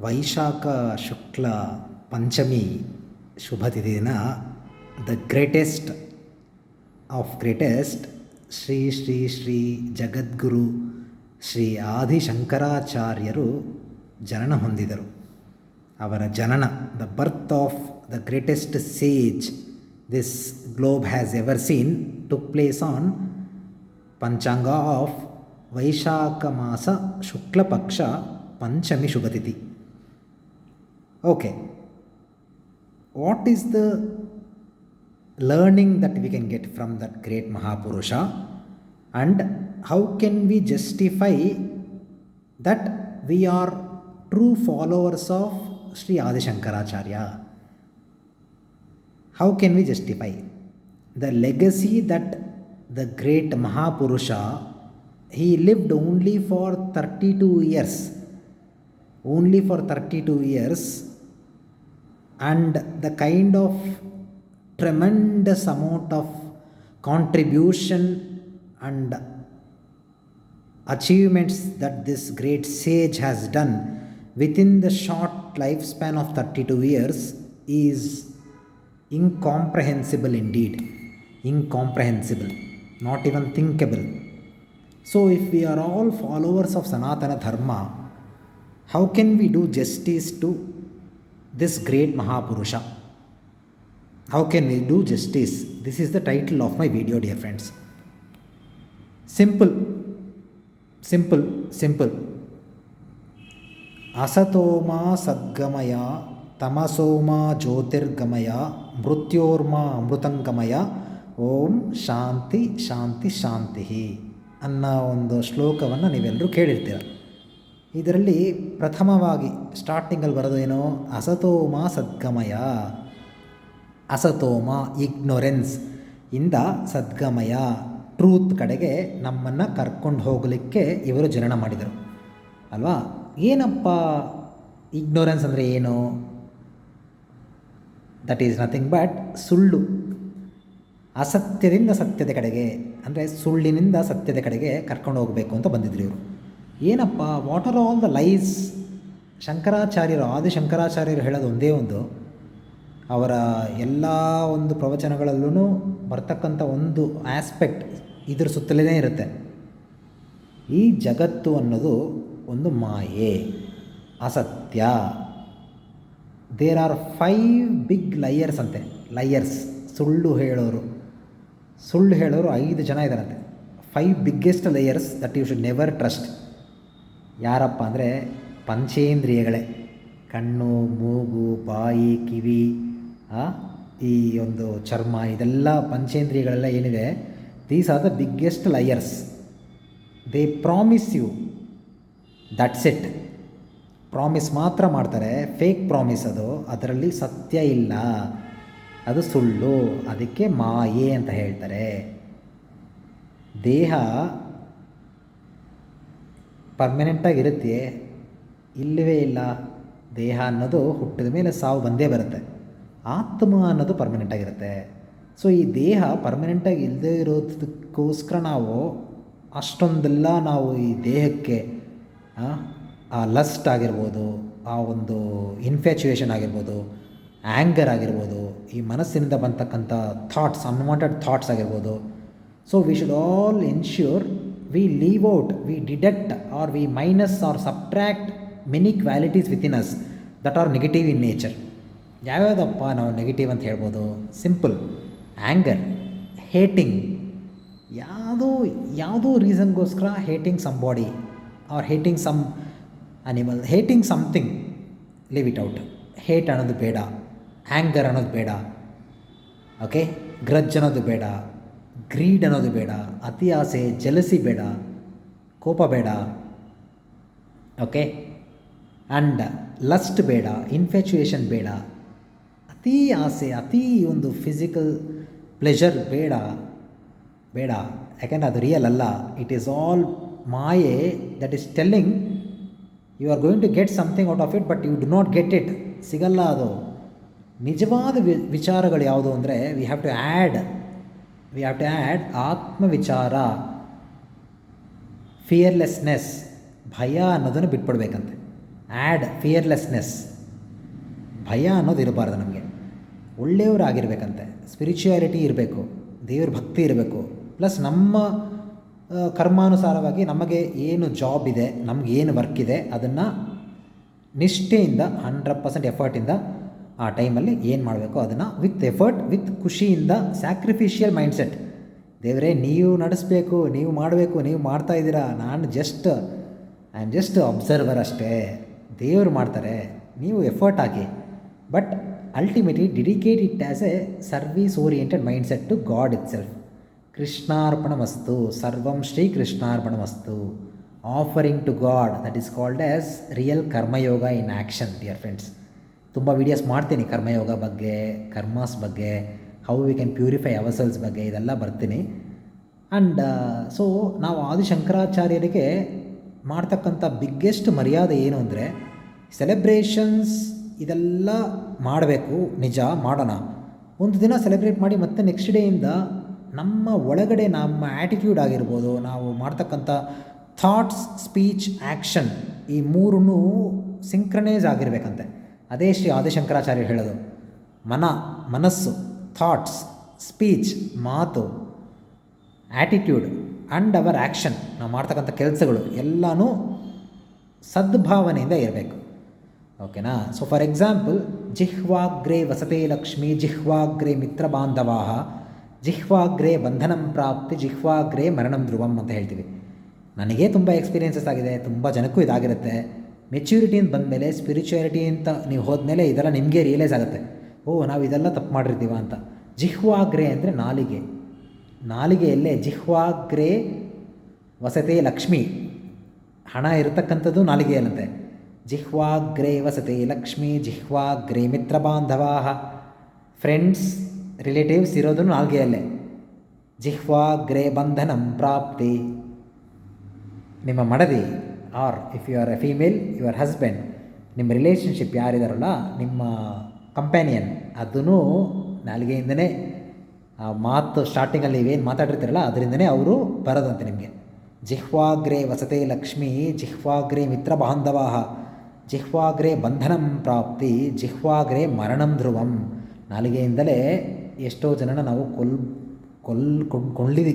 ವೈಶಾಖ ಶುಕ್ಲ ಪಂಚಮಿ ಶುಭತಿಥಿ ದಿನ the greatest of greatest Shri Shri Shri ಜಗದ್ಗುರು ಶ್ರೀ ಆದಿಶಂಕರಾಚಾರ್ಯರು ಜನನ ಹೊಂದಿದರು. ಅವರ ಜನನ, the birth of the greatest sage this globe has ever seen, took place on ಪಂಚಾಂಗ ಆಫ್ ವೈಶಾಖ ಮಾಸ ಶುಕ್ಲ ಪಕ್ಷ Panchami ಶುಭತಿಥಿ. Okay, what is the learning that we can get from that great Mahapurusha, and how can we justify that we are true followers of Sri Adi Shankaracharya? How can we justify the legacy that the great Mahapurusha, he lived only for 32 years, only for 32 years, and the kind of tremendous amount of contribution and achievements that this great sage has done within the short lifespan of 32 years is incomprehensible indeed. Incomprehensible, not even thinkable. So if we are all followers of Sanatana Dharma, how can we do justice to this great Mahapurusha? How can we do justice? This is the title of my video, dear friends. Simple. Asatoma sadgamaya tamasoma jyotirgamaya mrutyorma amrutangamaya ಓಂ ಶಾಂತಿ ಶಾಂತಿ ಶಾಂತಿ ಅನ್ನೋ ಒಂದು ಶ್ಲೋಕವನ್ನು ನೀವೆಲ್ಲರೂ ಕೇಳಿರ್ತೀರ. ಇದರಲ್ಲಿ ಪ್ರಥಮವಾಗಿ ಸ್ಟಾರ್ಟಿಂಗಲ್ಲಿ ಬರೋದೇನೋ ಅಸತೋಮ ಸದ್ಗಮಯ. ಅಸತೋಮ ignorance ಇಂದ ಸದ್ಗಮಯ truth ಕಡೆಗೆ ನಮ್ಮನ್ನು ಕರ್ಕೊಂಡು ಹೋಗಲಿಕ್ಕೆ ಇವರು ಜನನ ಮಾಡಿದರು ಅಲ್ವಾ. ಏನಪ್ಪ ಇಗ್ನೊರೆನ್ಸ್ ಅಂದರೆ ಏನು? ದಟ್ ಈಸ್ ನಥಿಂಗ್ ಬಟ್ ಸುಳ್ಳು. ಅಸತ್ಯದಿಂದ ಸತ್ಯದ ಕಡೆಗೆ ಅಂದರೆ ಸುಳ್ಳಿನಿಂದ ಸತ್ಯದ ಕಡೆಗೆ ಕರ್ಕೊಂಡು ಹೋಗಬೇಕು ಅಂತ ಬಂದಿದ್ರು ಇವರು. ಏನಪ್ಪ, what are all the lies? ಶಂಕರಾಚಾರ್ಯರು, ಆದಿಶಂಕರಾಚಾರ್ಯರು ಹೇಳೋದು ಒಂದೇ ಒಂದು, ಅವರ ಎಲ್ಲ ಒಂದು ಪ್ರವಚನಗಳಲ್ಲೂ ಬರ್ತಕ್ಕಂಥ ಒಂದು ಆಸ್ಪೆಕ್ಟ್ ಇದ್ರ ಸುತ್ತಲೇ ಇರುತ್ತೆ. ಈ ಜಗತ್ತು ಅನ್ನೋದು ಒಂದು ಮಾಯೆ, ಅಸತ್ಯ. ದೇರ್ ಆರ್ 5 ಬಿಗ್ ಲಯರ್ಸ್ ಅಂತೆ. ಲಯರ್ಸ್, ಸುಳ್ಳು ಹೇಳೋರು 5 ಜನ ಇದ್ದಾರಂತೆ. 5 biggest liars that you should never trust. ಯಾರಪ್ಪ ಅಂದರೆ ಪಂಚೇಂದ್ರಿಯಗಳೇ, ಕಣ್ಣು, ಮೂಗು, ಬಾಯಿ, ಕಿವಿ, ಈ ಒಂದು ಚರ್ಮ, ಇದೆಲ್ಲ ಪಂಚೇಂದ್ರಿಯಗಳೆಲ್ಲ ಏನಿದೆ, these are the biggest liars. They promise you, that's it. Promise ಮಾತ್ರ ಮಾಡ್ತಾರೆ, ಫೇಕ್ ಪ್ರಾಮಿಸ್ ಅದು, ಅದರಲ್ಲಿ ಸತ್ಯ ಇಲ್ಲ, ಅದು ಸುಳ್ಳು, ಅದಕ್ಕೆ ಮಾಯೆ ಅಂತ ಹೇಳ್ತಾರೆ. ದೇಹ ಪರ್ಮನೆಂಟಾಗಿರುತ್ತೆ? ಇಲ್ಲವೇ ಇಲ್ಲ. ದೇಹ ಅನ್ನೋದು ಹುಟ್ಟಿದ ಮೇಲೆ ಸಾವು ಬಂದೇ ಬರುತ್ತೆ. ಆತ್ಮ ಅನ್ನೋದು ಪರ್ಮನೆಂಟಾಗಿರುತ್ತೆ. ಸೊ ಈ ದೇಹ ಪರ್ಮನೆಂಟಾಗಿ ಇಲ್ಲದೇ ಇರೋದಕ್ಕೋಸ್ಕರ ನಾವು ಅಷ್ಟೊಂದೆಲ್ಲ ನಾವು ಈ ದೇಹಕ್ಕೆ ಆ ಲಸ್ಟ್ ಆಗಿರ್ಬೋದು, ಆ ಒಂದು ಇನ್ಫ್ಯಾಚುಯೇಷನ್ ಆಗಿರ್ಬೋದು, ಆ್ಯಂಗರ್ ಆಗಿರ್ಬೋದು, ಈ ಮನಸ್ಸಿನಿಂದ ಬಂತಕ್ಕಂಥ ಥಾಟ್ಸ್, ಅನ್ವಾಂಟೆಡ್ ಥಾಟ್ಸ್ ಆಗಿರ್ಬೋದು. So we should all ensure we leave out, we deduct or we minus or subtract many qualities within us that are negative in nature. ಯಾವ್ಯಾವುದಪ್ಪ ನಾವು ನೆಗೆಟಿವ್ ಅಂತ ಹೇಳ್ಬೋದು? Simple, anger, hating. ಯಾವುದೋ ರೀಸನ್ಗೋಸ್ಕರ hating somebody or hating some animal, hating something, leave it out. Hate ಅನ್ನೋದು ಬೇಡ, anger ಅನ್ನೋದು ಬೇಡ, ಓಕೆ, ಗ್ರಜ್ ಅನ್ನೋದು ಬೇಡ, ಗ್ರೀಡ್ ಅನ್ನೋದು ಬೇಡ, ಅತಿ ಆಸೆ, ಜಲಸಿ ಬೇಡ, ಕೋಪ ಬೇಡ, ಓಕೆ, ಆ್ಯಂಡ್ ಲಸ್ಟ್ ಬೇಡ, ಇನ್ಫ್ಯಾಚುಯೇಷನ್ ಬೇಡ, ಅತಿ ಆಸೆ, ಅತಿ ಒಂದು ಫಿಸಿಕಲ್ ಪ್ಲೆಷರ್ ಬೇಡ. ಯಾಕೆಂದರೆ ಅದು ರಿಯಲ್ ಅಲ್ಲ. ಇಟ್ ಈಸ್ ಆಲ್ ಮಾಯೆ that is telling you are going to get something out of it, but you do not get it. ಸಿಗಲ್ಲ ಅದು. ನಿಜವಾದ ವಿಚಾರಗಳು ಯಾವುದು ಅಂದರೆ ವಿ ಹ್ಯಾವ್ ಟು ಆ್ಯಡ್ ಆತ್ಮವಿಚಾರ, ಫಿಯರ್ಲೆಸ್ನೆಸ್, ಭಯ ಅನ್ನೋದನ್ನು ಬಿಟ್ಬಿಡ್ಬೇಕಂತೆ. ಆ್ಯಡ್ ಫಿಯರ್ಲೆಸ್ನೆಸ್, ಭಯ ಅನ್ನೋದು ಇರಬಾರ್ದು ನಮಗೆ. ಒಳ್ಳೆಯವರಾಗಿರ್ಬೇಕಂತೆ, ಸ್ಪಿರಿಚುಯಾಲಿಟಿ ಇರಬೇಕು, ದೇವ್ರ ಭಕ್ತಿ ಇರಬೇಕು. ಪ್ಲಸ್ ನಮ್ಮ ಕರ್ಮಾನುಸಾರವಾಗಿ ನಮಗೆ ಏನು ಜಾಬ್ ಇದೆ, ನಮ್ಗೆ ಏನು ವರ್ಕ್ ಇದೆ, ಅದನ್ನು ನಿಷ್ಠೆಯಿಂದ 100% ಎಫರ್ಟಿಂದ ಆ ಟೈಮಲ್ಲಿ ಏನು ಮಾಡಬೇಕು ಅದನ್ನು ವಿತ್ ಎಫರ್ಟ್, ವಿತ್ ಖುಷಿಯಿಂದ, ಸ್ಯಾಕ್ರಿಫಿಷಿಯಲ್ ಮೈಂಡ್ಸೆಟ್. ದೇವರೇ ನೀವು ನಡೆಸಬೇಕು, ನೀವು ಮಾಡಬೇಕು, ನೀವು ಮಾಡ್ತಾಯಿದ್ದೀರಾ, ನಾನು ಐ ಆಮ್ ಜಸ್ಟ್ ಅಬ್ಸರ್ವರ್ ಅಷ್ಟೇ, ದೇವರು ಮಾಡ್ತಾರೆ, ನೀವು ಎಫರ್ಟ್ ಹಾಕಿ. But ultimately dedicate it as a service oriented mindset to God itself. ಕೃಷ್ಣಾರ್ಪಣಮಸ್ತು, ಸರ್ವಂ ಶ್ರೀ ಕೃಷ್ಣಾರ್ಪಣಮಸ್ತು. Offering to God, that is called as real karmayoga in action. Dear friends, ತುಂಬ ವೀಡಿಯೋಸ್ ಮಾಡ್ತೀನಿ ಕರ್ಮಯೋಗ ಬಗ್ಗೆ, ಕರ್ಮಾಸ್ ಬಗ್ಗೆ, how we can purify ourselves ಬಗ್ಗೆ, ಇದೆಲ್ಲ ಬರ್ತೀನಿ. ಆ್ಯಂಡ್ ಸೊ ನಾವು ಆದಿಶಂಕರಾಚಾರ್ಯರಿಗೆ ಮಾಡ್ತಕ್ಕಂಥ ಬಿಗ್ಗೆಸ್ಟ್ ಮರ್ಯಾದೆ ಏನು ಅಂದರೆ, ಸೆಲೆಬ್ರೇಷನ್ಸ್ ಇದೆಲ್ಲ ಮಾಡಬೇಕು, ನಿಜ ಮಾಡೋಣ. ಒಂದು ದಿನ ಸೆಲೆಬ್ರೇಟ್ ಮಾಡಿ ಮತ್ತೆ ನೆಕ್ಸ್ಟ್ ಡೇಯಿಂದ ನಮ್ಮ ಒಳಗಡೆ ನಮ್ಮ ಆ್ಯಟಿಟ್ಯೂಡ್ ಆಗಿರ್ಬೋದು, ನಾವು ಮಾಡ್ತಕ್ಕಂಥ ಥಾಟ್ಸ್, ಸ್ಪೀಚ್, ಆ್ಯಕ್ಷನ್, ಈ ಮೂರೂ ಸಿಂಕ್ರನೈಸ್ ಆಗಿರಬೇಕಂತೆ. ಅದೇ ಶ್ರೀ ಆದಿಶಂಕರಾಚಾರ್ಯರು ಹೇಳೋದು. ಮನಸ್ಸು, ಥಾಟ್ಸ್, ಸ್ಪೀಚ್, ಮಾತು, ಆ್ಯಟಿಟ್ಯೂಡ್ ಆ್ಯಂಡ್ ಅವರ್ ಆ್ಯಕ್ಷನ್, ನಾವು ಮಾಡ್ತಕ್ಕಂಥ ಕೆಲಸಗಳು ಎಲ್ಲನೂ ಸದ್ಭಾವನೆಯಿಂದ ಇರಬೇಕು. ಓಕೆನಾ? ಸೊ ಫಾರ್ ಎಕ್ಸಾಂಪಲ್, ಜಿಹ್ವಾಗ್ರೇ ವಸತೆ ಲಕ್ಷ್ಮೀ, ಜಿಹ್ವಾಗ್ರೇ ಮಿತ್ರ ಬಾಂಧವಾಹ, ಜಿಹ್ವಾಗ್ರೇ ಬಂಧನಂ ಪ್ರಾಪ್ತಿ, ಜಿಹ್ವಾಗ್ರೇ ಮರಣಂ ಧ್ರುವಂ ಅಂತ ಹೇಳ್ತೀವಿ. ನನಗೇ ತುಂಬ ಎಕ್ಸ್ಪೀರಿಯೆನ್ಸಸ್ ಆಗಿದೆ, ತುಂಬ ಜನಕ್ಕೂ ಇದಾಗಿರುತ್ತೆ. ಮೆಚ್ಯೂರಿಟಿ ಅಂತ ಬಂದಮೇಲೆ, ಸ್ಪಿರಿಚುಯಾಲಿಟಿ ಅಂತ ನೀವು ಹೋದ್ಮೇಲೆ ಇದೆಲ್ಲ ನಿಮಗೆ ರಿಯಲೈಸ್ ಆಗುತ್ತೆ. ನಾವು ಇದೆಲ್ಲ ತಪ್ಪು ಮಾಡಿರ್ತೀವ ಅಂತ. ಜಿಹ್ವಾಗ್ರೇ ಅಂದರೆ ನಾಲಿಗೆ, ನಾಲಿಗೆಯಲ್ಲೇ ಜಿಹ್ವಾಗ್ರೇ ವಸತೆ ಲಕ್ಷ್ಮಿ, ಹಣ ಇರತಕ್ಕಂಥದ್ದು ನಾಲಿಗೆಯಲ್ಲಂತೆ. ಜಿಹ್ವಾಗ್ರೇ ವಸತೆ ಲಕ್ಷ್ಮಿ, ಜಿಹ್ವಾಗ್ರೇ ಮಿತ್ರ ಬಾಂಧವಾಹ, ಫ್ರೆಂಡ್ಸ್, ರಿಲೇಟಿವ್ಸ್ ಇರೋದು ನಾಲಿಗೆಯಲ್ಲೇ. ಜಿಹ್ವಾಗ್ರೇ ಬಂಧನಂ ಪ್ರಾಪ್ತಿ, ನಿಮ್ಮ ಮಡದಿ, or if you are a female, your husband, ನಿಮ್ಮ ರಿಲೇಷನ್ಶಿಪ್ ಯಾರಿದಾರಲ್ಲ, ನಿಮ್ಮ ಕಂಪ್ಯಾನಿಯನ್, ಅದೂ ನಾಲಿಗೆಯಿಂದನೇ ಆ ಮಾತು ಸ್ಟಾರ್ಟಿಂಗಲ್ಲಿ ನೀವೇನು ಮಾತಾಡಿರ್ತೀರಲ್ಲ ಅದರಿಂದನೇ ಅವರು ಬರೋದಂತೆ ನಿಮಗೆ. ಜಿಹ್ವಾಗ್ರೇ ವಸತೆ ಲಕ್ಷ್ಮೀ, ಜಿಹ್ವಾಗ್ರೇ ಮಿತ್ರ ಬಾಂಧವಾಹ, ಜಿಹ್ವಾಗ್ರೇ ಬಂಧನಂ ಪ್ರಾಪ್ತಿ, ಜಿಹ್ವಾಗ್ರೇ ಮರಣಂ ಧ್ರುವಂ. ನಾಲಿಗೆಯಿಂದಲೇ ಎಷ್ಟೋ ಜನನ ನಾವು we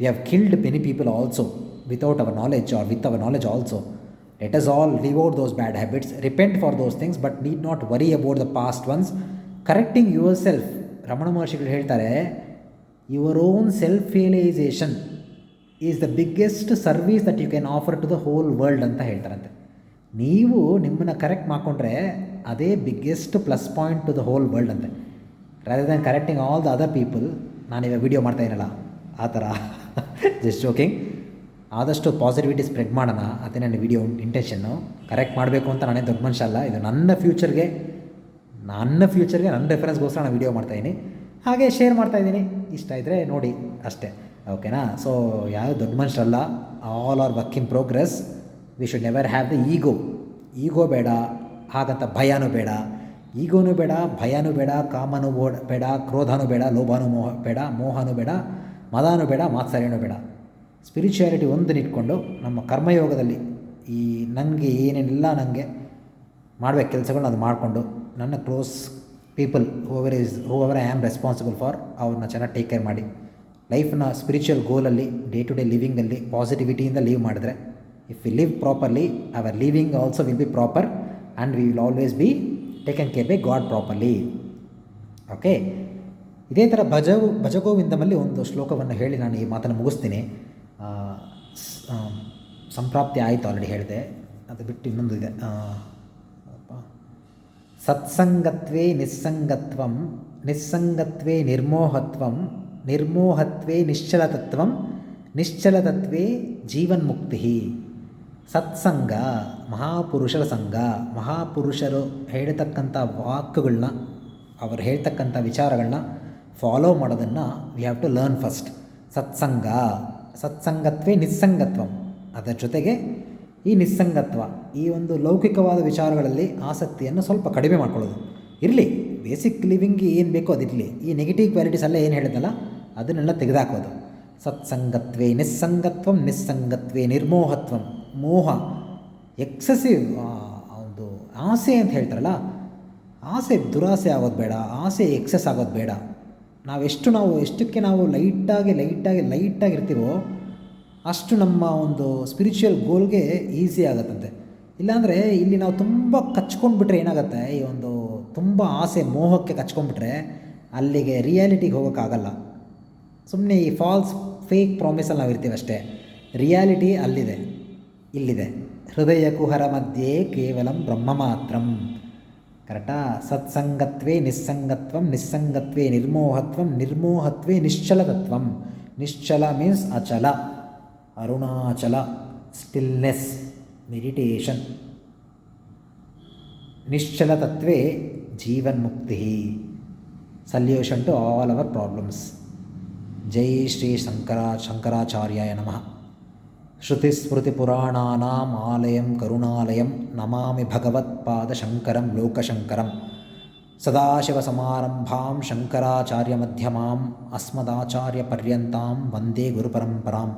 have killed many people also without our knowledge or with our knowledge also. Let us all leave out those bad habits, repent for those things, but need not worry about the past ones. Correcting yourself, Ramana ಮಹರ್ಷಿಗಳು ಹೇಳ್ತಾರೆ, your own self realisation is the biggest service that you can offer to the whole world ಅಂತ ಹೇಳ್ತಾರಂತೆ. ನೀವು ನಿಮ್ಮನ್ನು correct ಮಾಡಿಕೊಂಡ್ರೆ ಅದೇ biggest plus point to the whole world ಅಂತೆ. Rather than correcting all the other people. ನಾನಿವಾಗ video ಮಾಡ್ತಾಯಿರಲ್ಲ ಆ ಥರ, ಜಸ್ಟ್ ಜೋಕಿಂಗ್. ಆದಷ್ಟು ಪಾಸಿಟಿವಿಟಿ ಸ್ಪ್ರೆಡ್ ಮಾಡೋಣ, ಅದೇ ನನ್ನ ವೀಡಿಯೋ ಇಂಟೆನ್ಷನ್ನು. ಕರೆಕ್ಟ್ ಮಾಡಬೇಕು ಅಂತ ನಾನೇ ದೊಡ್ಡ ಮನುಷ್ಯ ಅಲ್ಲ, ಇದು ನನ್ನ ಫ್ಯೂಚರ್ಗೆ ನನ್ನ ರೆಫರೆನ್ಸ್ಗೋಸ್ಕರ ನಾನು ವೀಡಿಯೋ ಮಾಡ್ತಾಯಿದ್ದೀನಿ, ಹಾಗೆ ಶೇರ್ ಮಾಡ್ತಾಯಿದ್ದೀನಿ. ಇಷ್ಟ ಇದ್ದರೆ ನೋಡಿ ಅಷ್ಟೇ, ಓಕೆನಾ? ಸೊ ಯಾವ ದೊಡ್ಡ ಮನುಷ್ಯರಲ್ಲ, all are work in progress. We should never have the ego ಬೇಡ, ಹಾಗಂತ ಭಯನೂ ಬೇಡ. ಈಗೋನೂ ಬೇಡ, ಭಯನೂ ಬೇಡ, ಕಾಮನೂ ಬೇಡ, ಕ್ರೋಧನೂ ಬೇಡ, ಲೋಭನೂ ಬೇಡ, ಮೋಹನೂ ಬೇಡ, ಮದನೂ ಬೇಡ, ಮಾತ್ಸರ್ಯನೂ ಬೇಡ. ಸ್ಪಿರಿಚುಯಾಲಿಟಿ ಒಂದನ್ನಿಟ್ಕೊಂಡು ನಮ್ಮ ಕರ್ಮಯೋಗದಲ್ಲಿ ಈ ನನಗೆ ಏನೇನಿಲ್ಲ ನನಗೆ ಮಾಡಬೇಕು ಕೆಲಸಗಳನ್ನ ಅದು ಮಾಡಿಕೊಂಡು, ನನ್ನ close people whoever I am responsible for, ಅವ್ರನ್ನ ಚೆನ್ನಾಗಿ ಟೇಕ್ ಕೇರ್ ಮಾಡಿ ಲೈಫ್ನ ಸ್ಪಿರಿಚುವಲ್ ಗೋಲಲ್ಲಿ, ಡೇ ಟು ಡೇ ಲಿವಿಂಗಲ್ಲಿ ಪಾಸಿಟಿವಿಟಿಯಿಂದ ಲೀವ್ ಮಾಡಿದ್ರೆ, if we live properly, our living also will be proper and we will always be taken care by God properly. Okay, ಇದೇ ಥರ ಭಜಗೋವಿಂದಮಲ್ಲಿ ಒಂದು ಶ್ಲೋಕವನ್ನು ಹೇಳಿ ನಾನು ಈ ಮಾತನ್ನು ಮುಗಿಸ್ತೀನಿ. ಸಂಪ್ರಾಪ್ತಿ ಆಯಿತು, ಆಲ್ರೆಡಿ ಹೇಳಿದೆ. ಅದು ಬಿಟ್ಟು ಇನ್ನೊಂದು ಇದೆ, ಸತ್ಸಂಗತ್ವೇ ನಿಸ್ಸಂಗತ್ವಂ, ನಿಸ್ಸಂಗತ್ವೇ ನಿರ್ಮೋಹತ್ವಂ, ನಿರ್ಮೋಹತ್ವೇ ನಿಶ್ಚಲತತ್ವಂ, ನಿಶ್ಚಲತತ್ವೇ ಜೀವನ್ಮುಕ್ತಿ. ಸತ್ಸಂಗ, ಮಹಾಪುರುಷರ ಸಂಘ, ಮಹಾಪುರುಷರು ಹೇಳ್ತಕ್ಕಂಥ ವಾಕ್ಯಗಳನ್ನ, ಅವರು ಹೇಳ್ತಕ್ಕಂಥ ವಿಚಾರಗಳನ್ನ ಫಾಲೋ ಮಾಡೋದನ್ನು we have to learn first. ಸತ್ಸಂಗತ್ವೇ ನಿಸ್ಸಂಗತ್ವಂ, ಅದರ ಜೊತೆಗೆ ಈ ನಿಸ್ಸಂಗತ್ವ, ಈ ಒಂದು ಲೌಕಿಕವಾದ ವಿಚಾರಗಳಲ್ಲಿ ಆಸಕ್ತಿಯನ್ನು ಸ್ವಲ್ಪ ಕಡಿಮೆ ಮಾಡ್ಕೊಳ್ಳೋದು. ಇರಲಿ, ಬೇಸಿಕ್ ಲಿವಿಂಗ್ ಏನು ಬೇಕೋ ಅದಿರಲಿ, ಈ ನೆಗೆಟಿವ್ ಕ್ವಾಲಿಟೀಸ್ ಎಲ್ಲ ಏನು ಹೇಳಿದ್ನಲ್ಲ ಅದನ್ನೆಲ್ಲ ತೆಗೆದುಹಾಕೋದು. ಸತ್ಸಂಗತ್ವೇ ನಿಸ್ಸಂಗತ್ವಂ, ನಿಸ್ಸಂಗತ್ವೇ ನಿರ್ಮೋಹತ್ವಂ. ಮೋಹ, ಎಕ್ಸೆಸಿವ್ ಒಂದು ಆಸೆ ಅಂತ ಹೇಳ್ತಾರಲ್ಲ, ಆಸೆ ದುರಾಸೆ ಆಗೋದು ಬೇಡ, ಆಸೆ ಎಕ್ಸೆಸ್ ಆಗೋದು ಬೇಡ. ನಾವು ಎಷ್ಟಕ್ಕೆ ನಾವು ಲೈಟಾಗಿರ್ತೀವೋ ಅಷ್ಟು ನಮ್ಮ ಒಂದು ಸ್ಪಿರಿಚುವಲ್ ಗೋಲ್ಗೆ ಈಸಿ ಆಗುತ್ತಂತೆ. ಇಲ್ಲಾಂದರೆ ಇಲ್ಲಿ ನಾವು ತುಂಬ ಕಚ್ಕೊಂಡ್ಬಿಟ್ರೆ ಏನಾಗುತ್ತೆ, ಈ ಒಂದು ತುಂಬ ಆಸೆ ಮೋಹಕ್ಕೆ ಕಚ್ಕೊಂಡ್ಬಿಟ್ರೆ ಅಲ್ಲಿಗೆ ರಿಯಾಲಿಟಿಗೆ ಹೋಗೋಕ್ಕಾಗಲ್ಲ. ಸುಮ್ಮನೆ ಈ ಫಾಲ್ಸ್ ಫೇಕ್ ಪ್ರಾಮಿಸಲ್ಲಿ ನಾವು ಇರ್ತೀವಿ ಅಷ್ಟೇ. ರಿಯಾಲಿಟಿ ಅಲ್ಲಿದೆ, ಇಲ್ಲಿದೆ. ಹೃದಯ ಕುಹರ ಮಧ್ಯೆ ಕೇವಲಂ ಬ್ರಹ್ಮ ಮಾತ್ರಂ. ಕರೆಕ್ಟಾ? ಸತ್ಸಂಗತ್ವೇ ನಿಸ್ಸಂಗತ್ವಂ, ನಿಸ್ಸಂಗತ್ವೇ ನಿರ್ಮೋಹತ್ವಂ, ನಿರ್ಮೋಹತ್ವೇ ನಿಶ್ಚಲತತ್ವಂ. ನಿಶ್ಚಲ ಮೀನ್ಸ್ ಅಚಲ, ಅರುಣಾಚಲ, ಸ್ಟಿಲ್ನೆಸ್, ಮೆಡಿಟೇಷನ್. ನಿಶ್ಚಲತತ್ವೇ ಜೀವನ್ಮುಕ್ತಿ, solution to all our problems. Jai Shri ಶಂಕರಾಚಾರ್ಯಾಯ ನಮಃ. ಶ್ರುತಿಸ್ಮೃತಿಪುರಾಣಾನಾಂ ಆಲಯಂ ಕರುಣಾಲಯಂ ನಮಾಮಿ ಭಗವತ್ಪಾದಶಂಕರಂ ಲೋಕಶಂಕರಂ. ಸದಾಶಿವಸಮಾರಂಭಾಂ ಶಂಕರಾಚಾರ್ಯಮಧ್ಯಮಾಂ ಅಸ್ಮದಾಚಾರ್ಯಪರ್ಯಂತಾಂ ವಂದೇ ಗುರುಪರಂಪರಾಂ.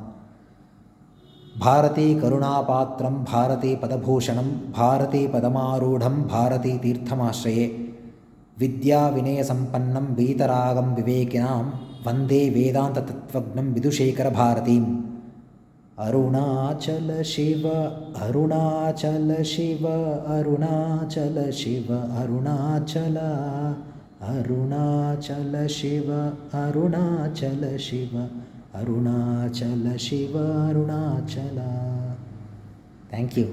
ಭಾರತೀ ಕರುಣಾಪಾತ್ರಂ ಭಾರತೀ ಪದಭೂಷಣಂ ಭಾರತೀ ಪದಮಾರೂಢಂ ಭಾರತೀ ತೀರ್ಥಮಾಶ್ರಯೇ. ವಿದ್ಯಾವಿನಯಸಂಪನ್ನಂ ವೀತರಾಗಂ ವಿವೇಕಿನಾಂ ವಂದೇ ವೇದಾಂತತತ್ವಜ್ಞಂ ವಿದುಷೇಖರ ಭಾರತೀಂ. ಅರುಣಾಚಲ ಶಿವ ಅರುಣಾಚಲ ಶಿವ ಅರುಣಾಚಲ ಶಿವ ಅರುಣಾಚಲ, ಅರುಣಾಚಲ ಶಿವ ಅರುಣಾಚಲ ಶಿವ ಅರುಣಾಚಲ ಶಿವ ಅರುಣಾಚಲ. Thank you.